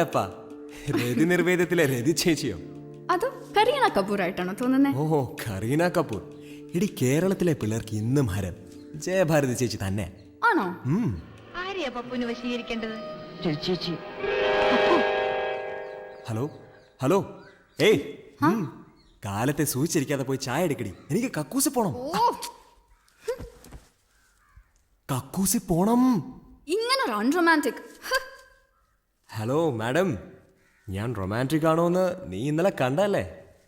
ആരപ്പാ? രതി നിർവേദത്തിലെ രതി ചേച്ചിയോ? അതോ കരീന കപൂർ ആയിട്ടാണോ തോന്നുന്നേ? ഓഹോ, കരീന കപൂർ. ഇടി കേരളത്തിലെ പിള്ളേർക്ക് ഇന്നും ഹരം ജയഭാരതി ചേച്ചി തന്നെ. ആണോ? ആരെയാ പപ്പുവിന് വശീകരിക്കേണ്ടത്? ചേച്ചി. ഹലോ ഹലോ, ഏയ് കാലത്തെ സൂചിച്ചിരിക്കാതെ പോയി ചായ എടുക്കടി. എനിക്ക് കക്കൂസി പോണം. കക്കൂസി പോണം. ഇങ്ങനെ അൺറൊമാൻറ്റിക്. ഹലോ മാഡം, ഞാൻ റൊമാൻറ്റിക് ആണോ എന്ന് നീ ഇന്നലെ കണ്ടല്ലേ?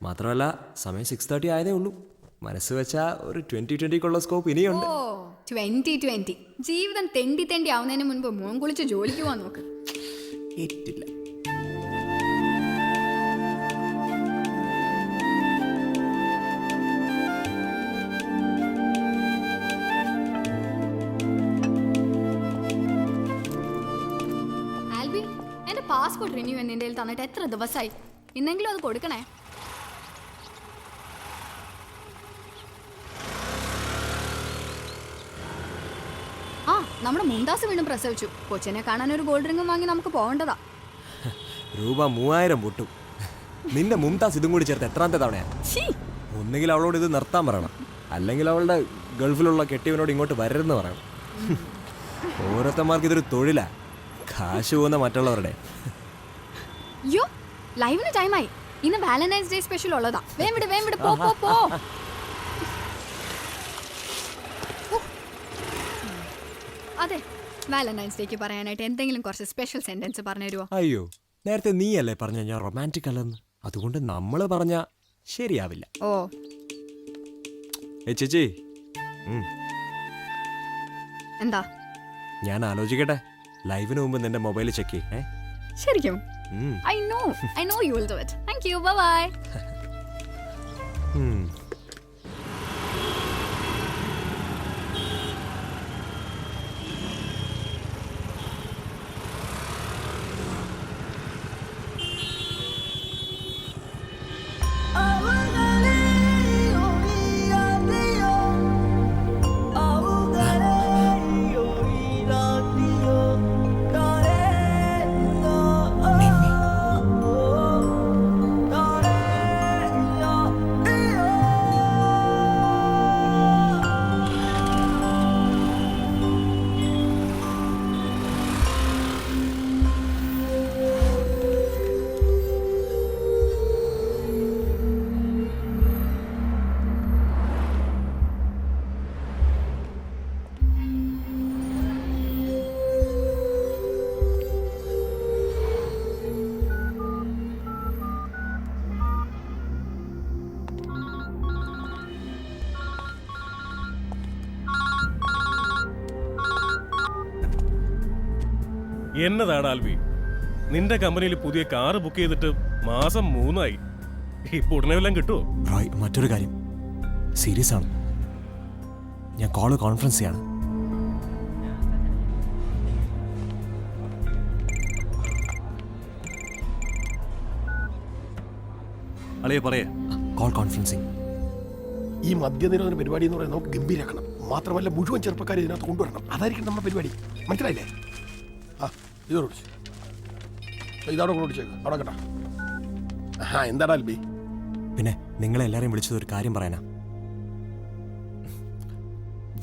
മാത്രമല്ല സമയം 6:30 ആയതേ ഉള്ളൂ. മനസ്സ് വെച്ചാ ഒരു 2020 സ്കോപ്പ് ഇനിയുണ്ട്. 2020 ജീവിതം തെണ്ടി തെണ്ടി ആവുന്നതിന് മുൻപ് മോൻ കുളിച്ച് ജോലിക്ക് പോവാൻ നോക്ക്. ഏറ്റില്ല. ആൽബി, എന്റെ പാസ്പോർട്ട് റിന്യൂ എന്റെ തന്നിട്ട് എത്ര ദിവസമായി? ഇന്നെങ്കിലും അത് കൊടുക്കണേ. ആ, നമ്മുടെ മുംതാസ് വീണ്ടും പ്രസവിച്ചു. കൊച്ചിനെ കാണാൻ ഒരു ഗോൾഡ് റിംഗും വാങ്ങി നമുക്ക് പോകേണ്ടതാ. രൂപ 3000 പൊട്ടും. നിന്റെ മുംതാസ് ഇതും കൂടി ചേർത്ത് എത്രാമത്തെ തവണയാ? ഒന്നുകിൽ അവളോട് ഇത് നിർത്താൻ പറയണം, അല്ലെങ്കിൽ അവളുടെ ഗൾഫിലുള്ള കെട്ടിയവനോട് ഇങ്ങോട്ട് വരരുതെന്ന് പറയണം. ഓരോരുത്തന്മാർക്ക് ഇതൊരു തൊഴിലാ, കാശ് പോകുന്ന മറ്റുള്ളവരുടെ. യോ, ലൈവിന് ടൈമായി. ഇന്ന് വാലന്റൈൻസ് ഡേ സ്പെഷ്യൽ ഉള്ളതാ. വേം വിട് പോ പോ പോ. അതെ, വാലന്റൈൻസ് ഡേക്ക് പറയാനായിട്ട് എന്തെങ്കിലും കുറച്ച് സ്പെഷ്യൽ സെന്റൻസ് പറഞ്ഞു തരുമോ? അയ്യോ, നേരത്തെ നീയല്ലേ പറഞ്ഞ ഞാൻ റൊമാൻറ്റിക് അല്ലെന്ന്. അതുകൊണ്ട് നമ്മള് പറഞ്ഞ ശരിയാവില്ല. ഓ ചേച്ചി, എന്താ? ഞാൻ ആലോചിക്കട്ടെ. ലൈവിന് മുമ്പ് നിന്റെ മൊബൈൽ ചെക്ക് ചെയ്യേ. ശരിക്കും? I know you will do it. Thank you. Bye bye. എന്നതാണ് ആൽവി, നിന്റെ കമ്പനിയിൽ പുതിയ കാറ് ബുക്ക് ചെയ്തിട്ട് മാസം 3 ആയി. ഇപ്പൊ ഉടനെ എല്ലാം കിട്ടുമോ? റോയ്, മറ്റൊരു കാര്യം സീരിയസ് ആണ്. ഞാൻ കോള് കോൺഫറൻസ് ചെയ്യാണ്. അളിയെ പറയേ. Call conferencing. ഈ മദ്യനിരോധന പരിപാടി എന്ന് പറയുന്നത് നമുക്ക് ഗംഭീരാക്കണം. മാത്രമല്ല മുഴുവൻ ചെറുപ്പക്കാരെ ഇതിനകത്ത് കൊണ്ടുവരണം. അതായിരിക്കും നമ്മുടെ പരിപാടി. മനസ്സിലായില്ലേ? ആ, ഇതോടിച്ചു ഇതവിടെ കൊണ്ടുപിടിച്ചേക്ക്. അവിടെ കേട്ടാ. ആ, എന്താടാ അൽബി? പിന്നെ നിങ്ങളെല്ലാരെയും വിളിച്ചത് ഒരു കാര്യം പറയാനാ.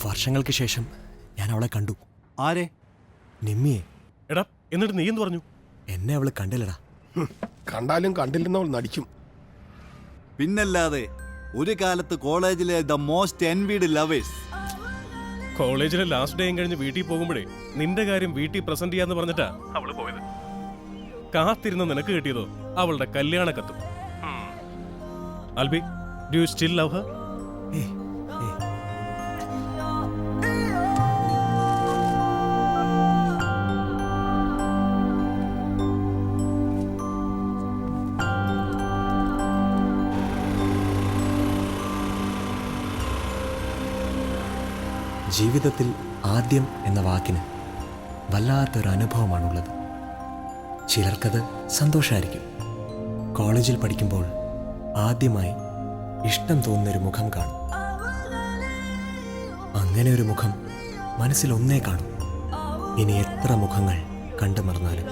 വർഷങ്ങൾക്ക് ശേഷം ഞാൻ അവളെ കണ്ടു. ആരെ? നിമ്മിയെ. എടാ, എന്നിട്ട് നീ എന്ത് പറഞ്ഞു? എന്നെ അവള് കണ്ടില്ലടാ. കണ്ടാലും കണ്ടില്ലെന്ന് അവൾ നടിക്കും. പിന്നല്ലാതെ. ഒരു കാലത്ത് കോളേജിലെ ദ മോസ്റ്റ് എൻവിഡ് ലവേഴ്സ്. കോളേജിലെ ലാസ്റ്റ് ഡേയും കഴിഞ്ഞ് വീട്ടിൽ പോകുമ്പോഴേ നിന്റെ കാര്യം വീട്ടിൽ പ്രസന്റ് ചെയ്യാന്ന് പറഞ്ഞിട്ടാ അവള് പോയത്. കാത്തിരുന്ന് നിനക്ക് കിട്ടിയതോ അവളുടെ കല്യാണ കത്തും. Albi, do you still love her? ജീവിതത്തിൽ ആദ്യം എന്ന വാക്കിന് വല്ലാത്തൊരു അനുഭവമാണുള്ളത്. ചിലർക്കത് സന്തോഷമായിരിക്കും. കോളേജിൽ പഠിക്കുമ്പോൾ ആദ്യമായി ഇഷ്ടം തോന്നുന്നൊരു മുഖം കാണും. അങ്ങനെ ഒരു മുഖം മനസ്സിൽ ഒന്നേ കാണും. ഇനി എത്ര മുഖങ്ങൾ കണ്ടു മറന്നാലും.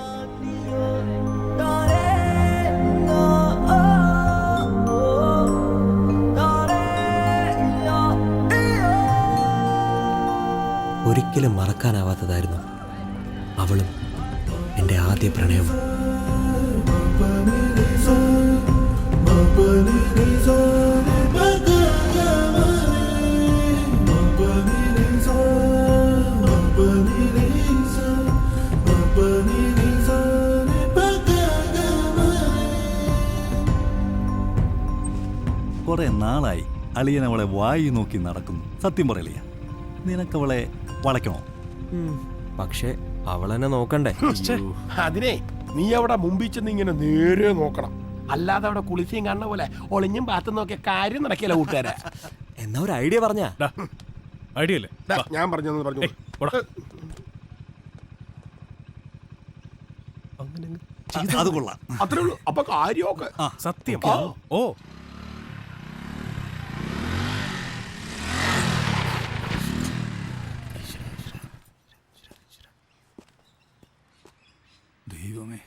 ഒരിക്കലും മറക്കാനാവാത്തതായിരുന്നു അവളും എൻ്റെ ആദ്യ പ്രണയവും. കുറെ നാളായി അളിയൻ അവളെ വായി നോക്കി നടക്കുന്നു. സത്യം പറയലിയ, നിനക്കവളെ വളയ്ക്കണോ? പക്ഷേ അവളെന്നെ നോക്കണ്ടേ? അതിനെ നീ അവിടെ മുമ്പിൽ ചെന്ന് ഇങ്ങനെ നേരെ നോക്കണം. അല്ലാതെ അവിടെ കുളിച്ചും കാണുന്ന പോലെ ഒളിഞ്ഞും പാത്തും നോക്കിയ കാര്യം നടക്കില്ല കൂട്ടുകാരെ. എന്നാ ഒരു ഐഡിയ പറഞ്ഞാ. ഐഡിയ അല്ലേ? ദാ, ഞാൻ പറഞ്ഞു പറഞ്ഞു. അത് കൊള്ളാം. അത്രേ ഉള്ളൂ. അപ്പൊ കാര്യമൊക്കെ സത്യം. ആ. ഓ ദൈവമേ,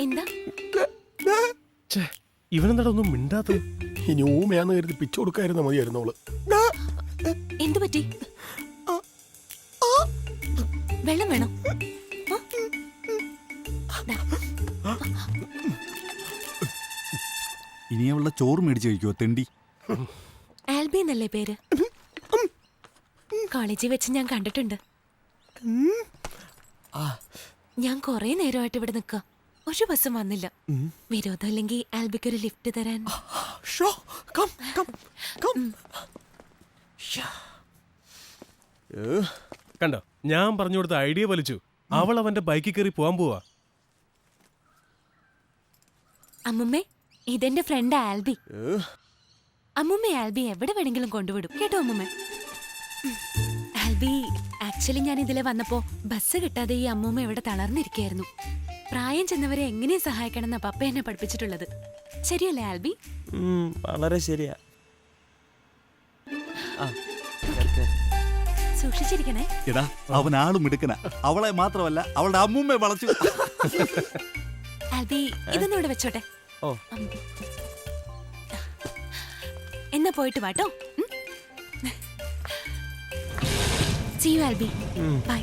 എന്താ ഇവനെന്താ ഒന്നും മിണ്ടാത്തത്? ഇനി ഊമയാന്ന് കരുതി പിച്ചു കൊടുക്കായിരുന്നു മതിയായിരുന്നു അവള്. എന്തു പറ്റി? വെള്ളം വേണോ? ദാ. ഇനി അവളുടെ ചോറ് മേടിച്ച് കഴിക്കുമോ തെണ്ടി? ആൽബി എന്നല്ലേ പേര്? കോളേജിൽ വെച്ച് ഞാൻ കണ്ടിട്ടുണ്ട്. ഞാൻ കൊറേ നേരമായിട്ട് ഇവിടെ നിക്ക, ഒരു ബസ്സും വന്നില്ല. വിരോധം ഇല്ലെങ്കിൽ ആൽബിക്ക് ഒരു ലിഫ്റ്റ് തരാൻ. കണ്ടോ, ഞാൻ പറഞ്ഞു കൊടുത്ത ഐഡിയ വലിച്ചു. അവൾ അവന്റെ ബൈക്കിൽ കയറി പോവാൻ പോവാ. അമ്മുമ്മേ, ഇതെന്റെ ഫ്രണ്ട് ആൽബി. അമ്മുമ്മ ആൽബി എവിടെ വേണമെങ്കിലും കൊണ്ടുവിടും കേട്ടോ അമ്മുമ്മ. ആൽബി, ആക്ച്വലി ഞാൻ ഇതിലെ വന്നപ്പോ ബസ് കിട്ടാതെ ഈ അമ്മൂമ്മ ഇവിടെ തളർന്നിരിക്കായിരുന്നു. പ്രായം ചെന്നവരെ എങ്ങനെ സഹായിക്കണം എന്നാ പപ്പ എന്നെ പഠിപ്പിച്ചിട്ടുള്ളത്. ശരിയല്ലേ ആൽബി? വളരെ ശരിയാ. സൂക്ഷിച്ചിരിക്കണേ. എടാ, അവൻ ആളും മിടുക്കന. അവളെ മാത്രമല്ല അവളുടെ അമ്മൂമ്മയെ വളച്ചു. ആൽബി, ഇതൊന്നും ഇവിടെ വെച്ചോട്ടെ. ഓ. എന്നാ പോയിട്ട് വാട്ടോ. See you, Albi. ബൈ.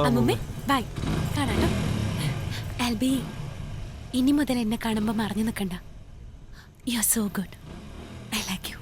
അമ്മുമ്മേ, ബൈ. കാണാട്ടോ. ആൽബി, ഇനി മുതൽ എന്നെ കാണുമ്പോ മറഞ്ഞു നിൽക്കണ്ട. You are so good. I like U.